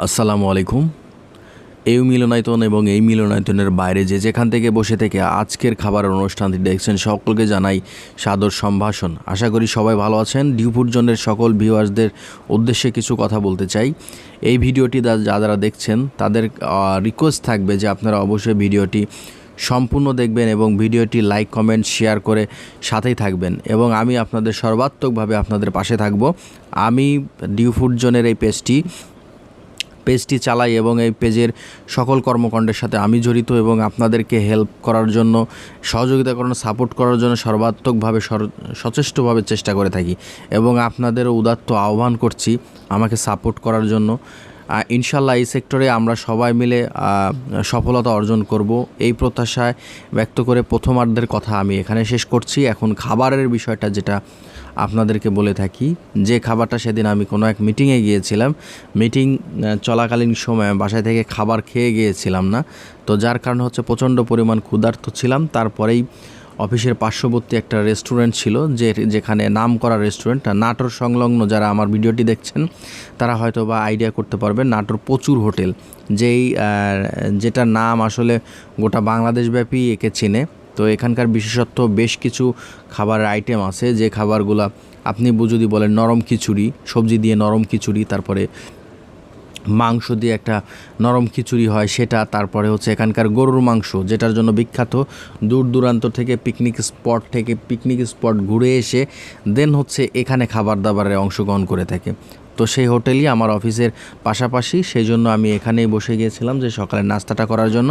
আসসালামু আলাইকুম। এই মিলনায়তন এবং এই মিলনায়তনের বাইরে যেখান থেকে বসে থেকে আজকের খাবারের অনুষ্ঠানটি দেখছেন সকলকে জানাই সাদর সম্ভাষণ। আশা করি সবাই ভালো আছেন। ডিউ ফুড জোনের সকল ভিউয়ার্সদের উদ্দেশ্যে কিছু কথা বলতে চাই। এই ভিডিওটি যারা দেখছেন তাদের রিকোয়েস্ট থাকবে যে আপনারা অবশ্যই ভিডিওটি সম্পূর্ণ দেখবেন এবং ভিডিওটি লাইক কমেন্ট শেয়ার করে সাথেই থাকবেন এবং আমি আপনাদের সর্বাত্মকভাবে আপনাদের পাশে থাকব। আমি ডিউ ফুড জোনের এই পেজটি চালাই এবং এই পেজের সকল কর্মকাণ্ডের সাথে আমি জড়িত এবং আপনাদেরকে হেল্প করার জন্য, সহযোগিতা করার, সাপোর্ট করার জন্য সর্বাত্মকভাবে সচেষ্টভাবে চেষ্টা করে থাকি এবং আপনাদেরও উদাত্ত আহ্বান করছি আমাকে সাপোর্ট করার জন্য। ইনশাল্লাহ এই সেক্টরে আমরা সবাই মিলে সফলতা অর্জন করব, এই প্রত্যাশায় ব্যক্ত করে প্রথমার্ধের কথা আমি এখানে শেষ করছি। এখন খাবারের বিষয়টা যেটা আপনাদেরকে বলে থাকি, যে খাবারটা সেদিন আমি কোনো এক মিটিংয়ে গিয়েছিলাম, মিটিং চলাকালীন সময় বাসায় থেকে খাবার খেয়ে গিয়েছিলাম না, তো যার কারণে হচ্ছে প্রচণ্ড পরিমাণ ক্ষুধার্ত ছিলাম। তারপরেই অফিসের পার্শ্ববর্তী একটা রেস্টুরেন্ট ছিল, যেখানে নাম করা রেস্টুরেন্ট, নাটোর সংলগ্ন যারা আমার ভিডিওটি দেখছেন তারা হয়তো বা আইডিয়া করতে পারবেন, নাটোর প্রচুর হোটেল, যেটার নাম আসলে গোটা বাংলাদেশব্যাপী একে চেনে। তো এখানকার বিশেষত্ব বেশ কিছু খাবারের আইটেম আছে, যে খাবারগুলো আপনি যদি বলেন নরম খিচুড়ি, সবজি দিয়ে নরম খিচুড়ি, তারপরে মাংস দিয়ে একটা নরম খিচুড়ি হয় সেটা, তারপরে হচ্ছে এখানকার গরুর মাংস যেটার জন্য বিখ্যাত, দূর দূরান্ত থেকে পিকনিক স্পট ঘুরে এসে দেন হচ্ছে এখানে খাবার দাবারে অংশগ্রহণ করে থাকে। তো সেই হোটেলই আমার অফিসের পাশাপাশি, সেই জন্য আমি এখানেই বসে গিয়েছিলাম যে সকালের নাস্তাটা করার জন্য।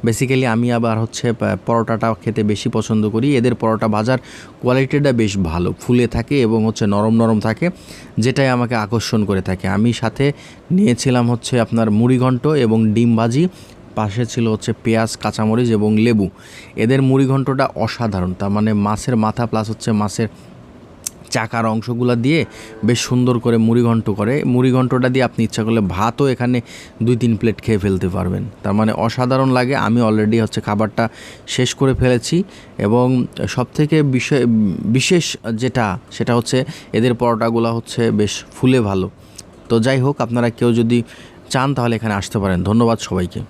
বেসিক্যালি আমি আবার হচ্ছে পরোটাটা খেতে বেশি পছন্দ করি। এদের পরোটা ভাজার কোয়ালিটিটা বেশ ভালো, ফুলে থাকে এবং হচ্ছে নরম নরম থাকে, যেটাই আমাকে আকর্ষণ করে থাকে। আমি সাথে নিয়েছিলাম হচ্ছে আপনার মুড়িঘণ্ট এবং ডিম ভাজি, পাশে ছিল হচ্ছে পেঁয়াজ, কাঁচামরিচ এবং লেবু। এদের মুড়িঘণ্টটা অসাধারণ, তার মানে মাছের মাথা প্লাস হচ্ছে মাছের চাকার অংশগুলো দিয়ে বেশ সুন্দর করে মুড়িঘণ্টটা দিয়ে আপনি ইচ্ছা করলে ভাতও এখানে 2-3 প্লেট খেয়ে ফেলতে পারবেন। তার মানে অসাধারণ লাগে। আমি অলরেডি হচ্ছে খাবারটা শেষ করে ফেলেছি এবং সবথেকে বিশেষ সেটা হচ্ছে এদের পরোটাগুলো হচ্ছে বেশ ফুলে ভালো। তো যাই হোক, আপনারা কেউ যদি চান তাহলে এখানে আসতে পারেন। ধন্যবাদ সবাইকে।